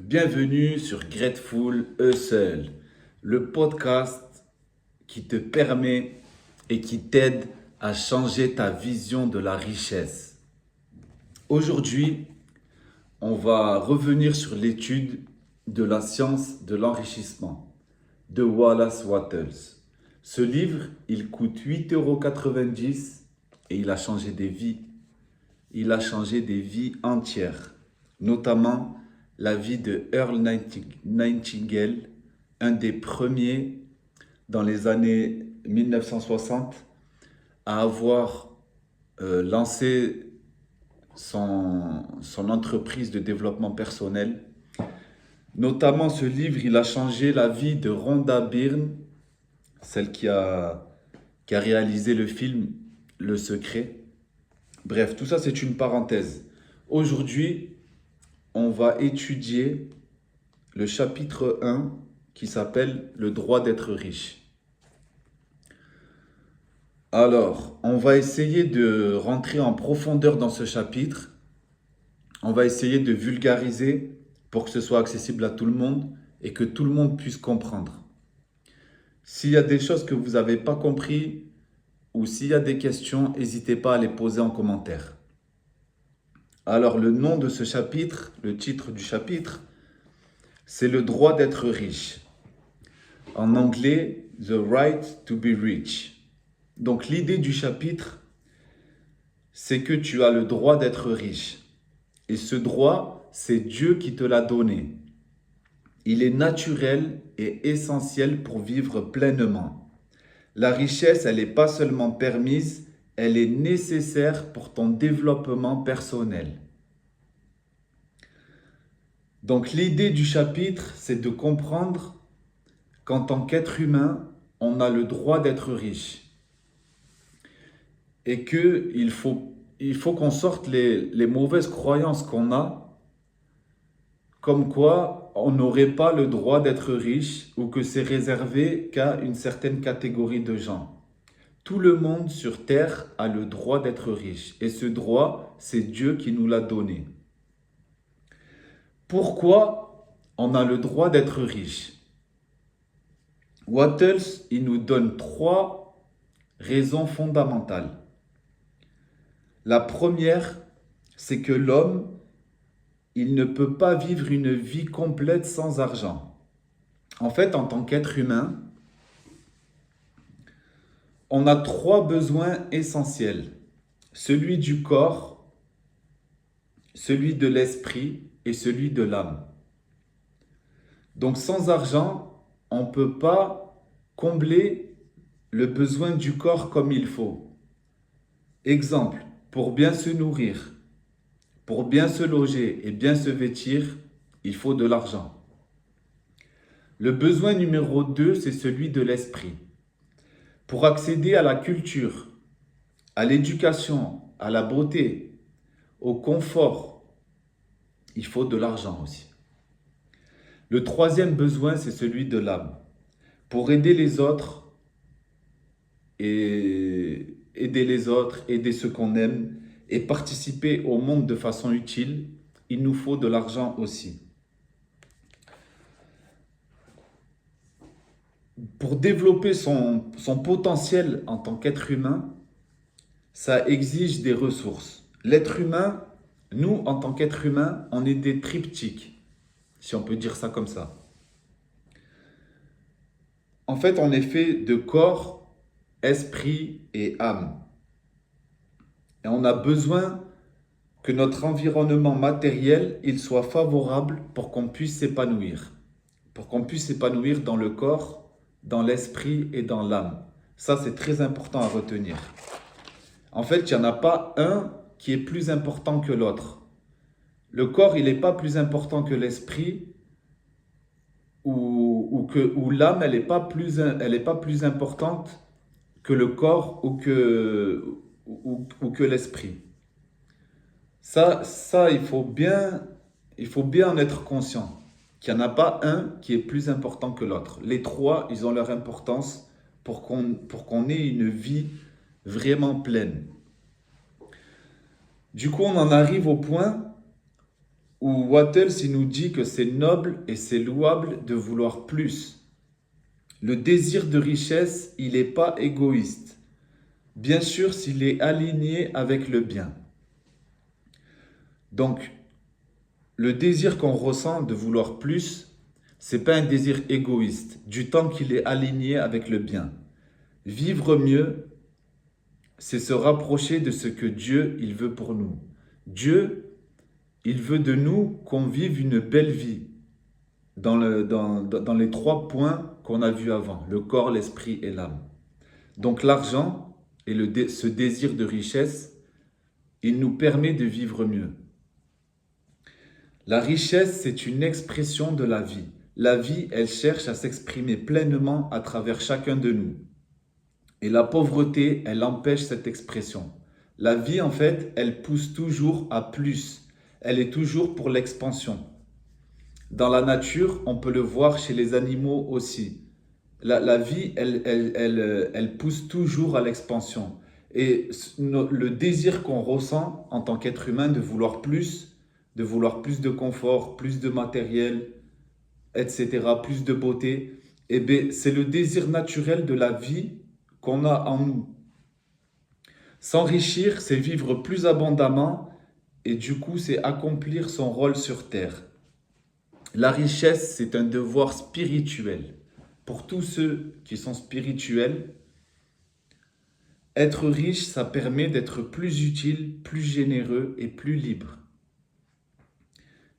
Bienvenue sur Grateful Hustle, le podcast qui te permet et qui t'aide à changer ta vision de la richesse. Aujourd'hui, on va revenir sur l'étude de la science de l'enrichissement de Wallace Wattles. Ce livre, il coûte 8,90 € et il a changé des vies. Il a changé des vies entières, notamment la vie de Earl Nightingale, un des premiers dans les années 1960 à avoir lancé son entreprise de développement personnel. Notamment ce livre, il a changé la vie de Rhonda Byrne, celle qui a réalisé le film Le Secret. Bref, tout ça c'est une parenthèse. Aujourd'hui, on va étudier le chapitre 1 qui s'appelle Le droit d'être riche. Alors, on va essayer de rentrer en profondeur dans ce chapitre. On va essayer de vulgariser pour que ce soit accessible à tout le monde et que tout le monde puisse comprendre. S'il y a des choses que vous n'avez pas compris ou s'il y a des questions, n'hésitez pas à les poser en commentaire. Alors, le nom de ce chapitre, le titre du chapitre, c'est le droit d'être riche. En anglais, The Right to be Rich. Donc, l'idée du chapitre, c'est que tu as le droit d'être riche. Et ce droit, c'est Dieu qui te l'a donné. Il est naturel et essentiel pour vivre pleinement. La richesse, elle n'est pas seulement permise, elle est nécessaire pour ton développement personnel. Donc l'idée du chapitre, c'est de comprendre qu'en tant qu'être humain, on a le droit d'être riche. Et qu'il faut qu'on sorte les mauvaises croyances qu'on a, comme quoi on n'aurait pas le droit d'être riche ou que c'est réservé qu'à une certaine catégorie de gens. Tout le monde sur Terre a le droit d'être riche. Et ce droit, c'est Dieu qui nous l'a donné. Pourquoi on a le droit d'être riche? Wattles, il nous donne 3 raisons fondamentales. La première, c'est que l'homme, il ne peut pas vivre une vie complète sans argent. En fait, en tant qu'être humain, on a 3 besoins essentiels. Celui du corps, celui de l'esprit et celui de l'âme. Donc sans argent, on ne peut pas combler le besoin du corps comme il faut. Exemple, pour bien se nourrir, pour bien se loger et bien se vêtir, il faut de l'argent. Le besoin numéro 2, c'est celui de l'esprit. Pour accéder à la culture, à l'éducation, à la beauté, au confort, il faut de l'argent aussi. Le 3e besoin, c'est celui de l'âme. Pour aider les autres, aider ceux qu'on aime et participer au monde de façon utile, il nous faut de l'argent aussi. Pour développer son potentiel en tant qu'être humain, ça exige des ressources. L'être humain, nous, en tant qu'être humain, on est des triptyques, si on peut dire ça comme ça. En fait, on est fait de corps, esprit et âme. Et on a besoin que notre environnement matériel, il soit favorable pour qu'on puisse s'épanouir. Pour qu'on puisse s'épanouir dans le corps, dans l'esprit et dans l'âme. Ça, c'est très important à retenir. En fait, il n'y en a pas un qui est plus important que l'autre. Le corps, il n'est pas plus important que l'esprit ou l'âme, elle n'est pas plus importante que le corps ou que l'esprit. Ça, il faut bien en être conscient. Qu'il n'y en a pas un qui est plus important que l'autre. Les 3, ils ont leur importance pour qu'on ait une vie vraiment pleine. Du coup, on en arrive au point Ou Wattels, il nous dit que c'est noble et c'est louable de vouloir plus. Le désir de richesse, il n'est pas égoïste. Bien sûr, s'il est aligné avec le bien. Donc, le désir qu'on ressent de vouloir plus, c'est pas un désir égoïste, du temps qu'il est aligné avec le bien. Vivre mieux, c'est se rapprocher de ce que Dieu, il veut pour nous. Dieu, il veut de nous qu'on vive une belle vie dans les 3 points qu'on a vus avant, le corps, l'esprit et l'âme. Donc l'argent et ce désir de richesse, il nous permet de vivre mieux. La richesse, c'est une expression de la vie. La vie, elle cherche à s'exprimer pleinement à travers chacun de nous. Et la pauvreté, elle empêche cette expression. La vie, en fait, elle pousse toujours à plus. Elle est toujours pour l'expansion. Dans la nature, on peut le voir chez les animaux aussi. La vie, elle pousse toujours à l'expansion. Et le désir qu'on ressent en tant qu'être humain de vouloir plus de confort, plus de matériel, etc., plus de beauté, eh bien, c'est le désir naturel de la vie qu'on a en nous. S'enrichir, c'est vivre plus abondamment et du coup, c'est accomplir son rôle sur terre. La richesse, c'est un devoir spirituel. Pour tous ceux qui sont spirituels, être riche, ça permet d'être plus utile, plus généreux et plus libre.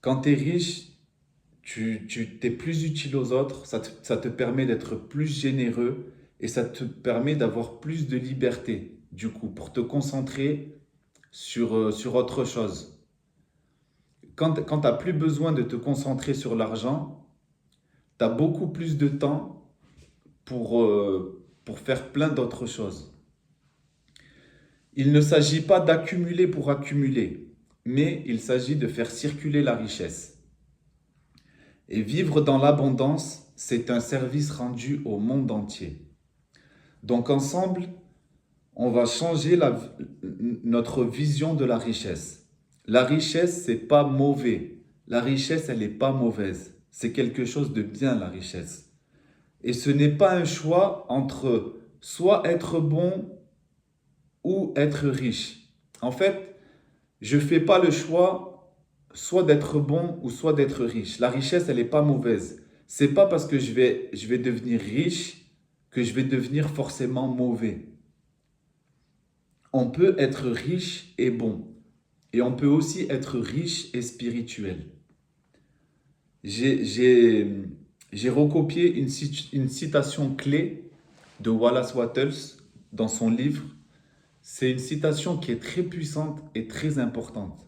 Quand tu es riche, tu es plus utile aux autres, ça te permet d'être plus généreux et ça te permet d'avoir plus de liberté, du coup, pour te concentrer sur autre chose. Quand tu n'as plus besoin de te concentrer sur l'argent, tu as beaucoup plus de temps pour faire plein d'autres choses. Il ne s'agit pas d'accumuler pour accumuler, mais il s'agit de faire circuler la richesse. Et vivre dans l'abondance, c'est un service rendu au monde entier. Donc ensemble, on va changer notre vision de la richesse. La richesse, c'est pas mauvais. La richesse, elle n'est pas mauvaise. C'est quelque chose de bien, la richesse. Et ce n'est pas un choix entre soit être bon ou être riche. En fait, je ne fais pas le choix soit d'être bon ou soit d'être riche. La richesse, elle n'est pas mauvaise. C'est pas parce que je vais devenir riche que je vais devenir forcément mauvais. On peut être riche et bon. Et on peut aussi être riche et spirituel. J'ai recopié une citation clé de Wallace Wattles dans son livre. C'est une citation qui est très puissante et très importante.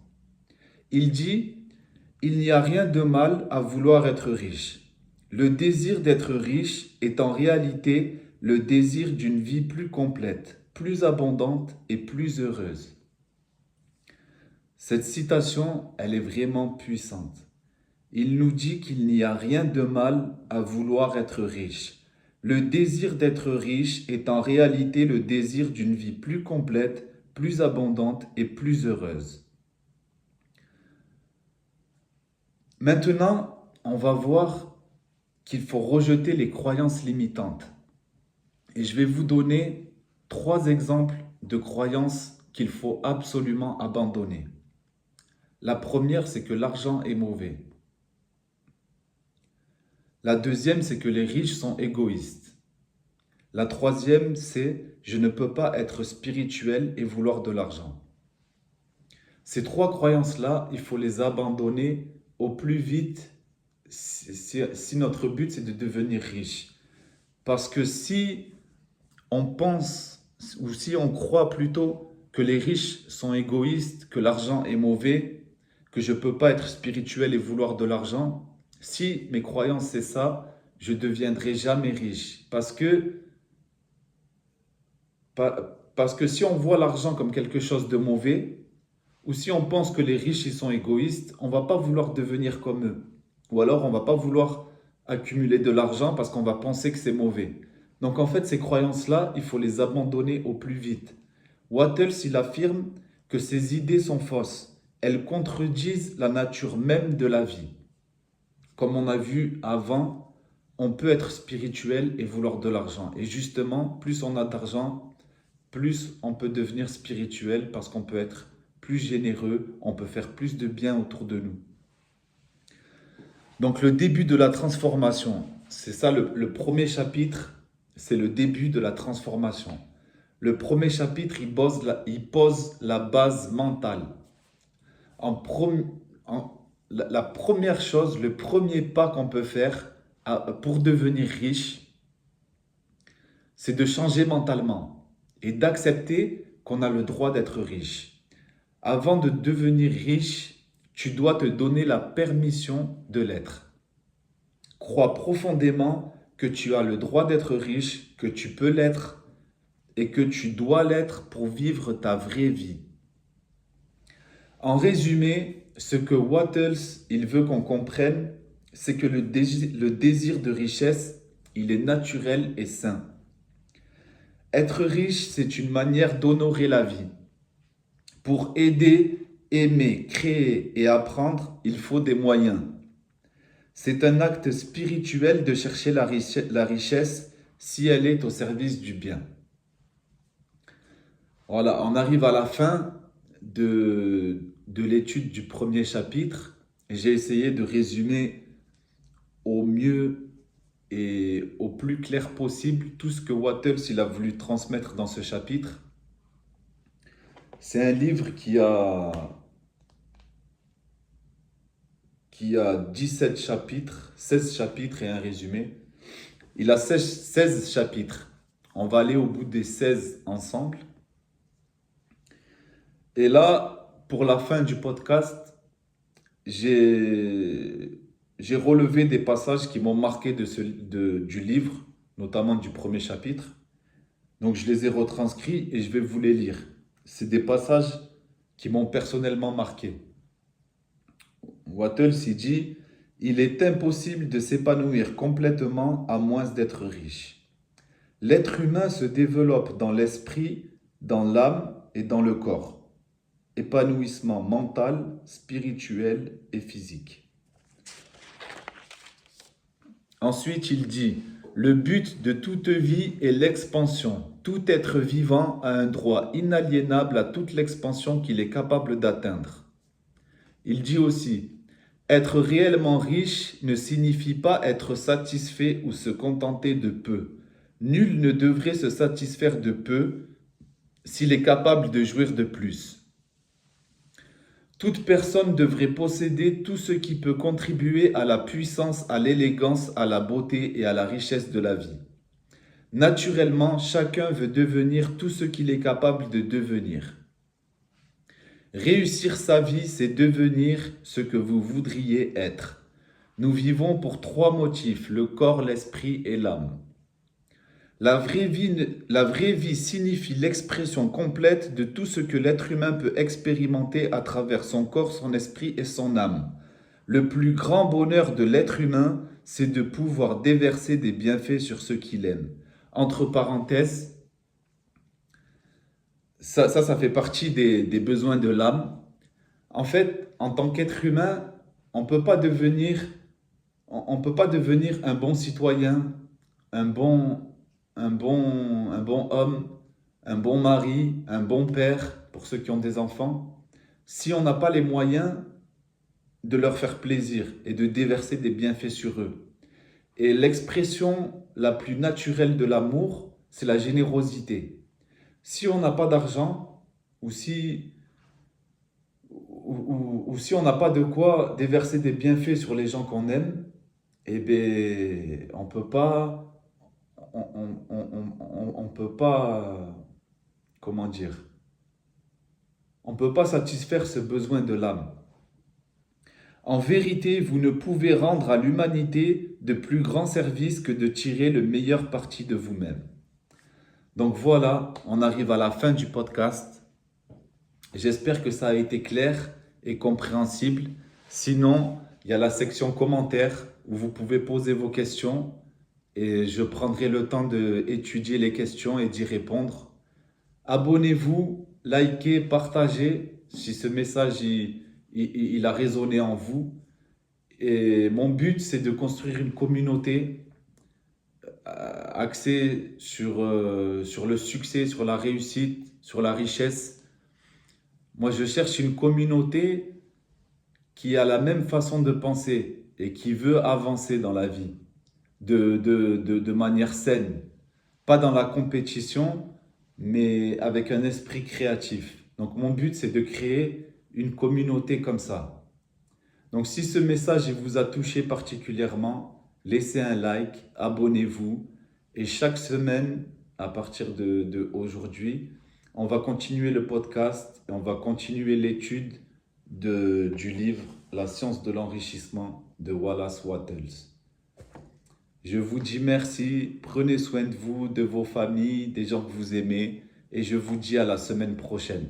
Il dit « Il n'y a rien de mal à vouloir être riche. Le désir d'être riche est en réalité le désir d'une vie plus complète, plus abondante et plus heureuse. » Cette citation, elle est vraiment puissante. Il nous dit qu'il n'y a rien de mal à vouloir être riche. Le désir d'être riche est en réalité le désir d'une vie plus complète, plus abondante et plus heureuse. Maintenant, on va voir qu'il faut rejeter les croyances limitantes. Et je vais vous donner 3 exemples de croyances qu'il faut absolument abandonner. La première, c'est que l'argent est mauvais. La deuxième, c'est que les riches sont égoïstes. La troisième, c'est « je ne peux pas être spirituel et vouloir de l'argent ». Ces 3 croyances-là, il faut les abandonner au plus vite si notre but, c'est de devenir riche. Parce que si on pense, ou si on croit plutôt que les riches sont égoïstes, que l'argent est mauvais, que je ne peux pas être spirituel et vouloir de l'argent, si mes croyances c'est ça, je ne deviendrai jamais riche. Parce que si on voit l'argent comme quelque chose de mauvais, ou si on pense que les riches ils sont égoïstes, on ne va pas vouloir devenir comme eux. Ou alors on ne va pas vouloir accumuler de l'argent parce qu'on va penser que c'est mauvais. Donc en fait, ces croyances-là, il faut les abandonner au plus vite. Wattles, il affirme que ces idées sont fausses. elles contredisent la nature même de la vie. Comme on a vu avant, on peut être spirituel et vouloir de l'argent. Et justement, plus on a d'argent, plus on peut devenir spirituel parce qu'on peut être plus généreux, on peut faire plus de bien autour de nous. Donc le début de la transformation, c'est ça le premier chapitre, c'est le début de la transformation. Le premier chapitre, il pose la base mentale. La première chose, le premier pas qu'on peut faire pour devenir riche, c'est de changer mentalement et d'accepter qu'on a le droit d'être riche. Avant de devenir riche, tu dois te donner la permission de l'être. Crois profondément que tu as le droit d'être riche, que tu peux l'être et que tu dois l'être pour vivre ta vraie vie. En résumé, ce que Wattles il veut qu'on comprenne, c'est que le désir de richesse, il est naturel et sain. Être riche, c'est une manière d'honorer la vie. Pour aider, aimer, créer et apprendre, il faut des moyens. C'est un acte spirituel de chercher la richesse si elle est au service du bien. Voilà, on arrive à la fin de l'étude du premier chapitre. J'ai essayé de résumer au mieux et au plus clair possible tout ce que Wattles il a voulu transmettre dans ce chapitre. C'est un livre qui a 17 chapitres, 16 chapitres et un résumé. Il a 16 chapitres. On va aller au bout des 16 ensemble. Et là, pour la fin du podcast, j'ai relevé des passages qui m'ont marqué du livre, notamment du premier chapitre. Donc, je les ai retranscrits et je vais vous les lire. C'est des passages qui m'ont personnellement marqué. Wattles il dit « Il est impossible de s'épanouir complètement à moins d'être riche. L'être humain se développe dans l'esprit, dans l'âme et dans le corps. Épanouissement mental, spirituel et physique. » Ensuite, il dit « Le but de toute vie est l'expansion. Tout être vivant a un droit inaliénable à toute l'expansion qu'il est capable d'atteindre. » Il dit aussi « Être réellement riche ne signifie pas être satisfait ou se contenter de peu. Nul ne devrait se satisfaire de peu s'il est capable de jouir de plus. Toute personne devrait posséder tout ce qui peut contribuer à la puissance, à l'élégance, à la beauté et à la richesse de la vie. Naturellement, chacun veut devenir tout ce qu'il est capable de devenir. Réussir sa vie, c'est devenir ce que vous voudriez être. Nous vivons pour 3 motifs, le corps, l'esprit et l'âme. La vraie vie signifie l'expression complète de tout ce que l'être humain peut expérimenter à travers son corps, son esprit et son âme. Le plus grand bonheur de l'être humain, c'est de pouvoir déverser des bienfaits sur ceux qu'il aime. Entre parenthèses, ça fait partie des besoins de l'âme. En fait, en tant qu'être humain, on ne peut pas devenir un bon citoyen, un bon homme, un bon mari, un bon père, pour ceux qui ont des enfants, si on n'a pas les moyens de leur faire plaisir et de déverser des bienfaits sur eux. Et l'expression la plus naturelle de l'amour, c'est la générosité. Si on n'a pas d'argent, ou si on n'a pas de quoi déverser des bienfaits sur les gens qu'on aime, eh bien, on peut pas, comment dire, on peut pas satisfaire ce besoin de l'âme. En vérité, vous ne pouvez rendre à l'humanité de plus grands services que de tirer le meilleur parti de vous-même. Donc voilà, on arrive à la fin du podcast. J'espère que ça a été clair et compréhensible. Sinon, il y a la section commentaires où vous pouvez poser vos questions et je prendrai le temps d'étudier les questions et d'y répondre. Abonnez-vous, likez, partagez si ce message il a résonné en vous. Et mon but, c'est de construire une communauté axée sur le succès, sur la réussite, sur la richesse. Moi, je cherche une communauté qui a la même façon de penser et qui veut avancer dans la vie de manière saine. Pas dans la compétition, mais avec un esprit créatif. Donc mon but, c'est de créer une communauté comme ça. Donc si ce message il vous a touché particulièrement, laissez un like, abonnez-vous. Et chaque semaine, à partir de aujourd'hui, on va continuer le podcast et on va continuer l'étude du livre La science de l'enrichissement de Wallace Wattles. Je vous dis merci, prenez soin de vous, de vos familles, des gens que vous aimez, et je vous dis à la semaine prochaine.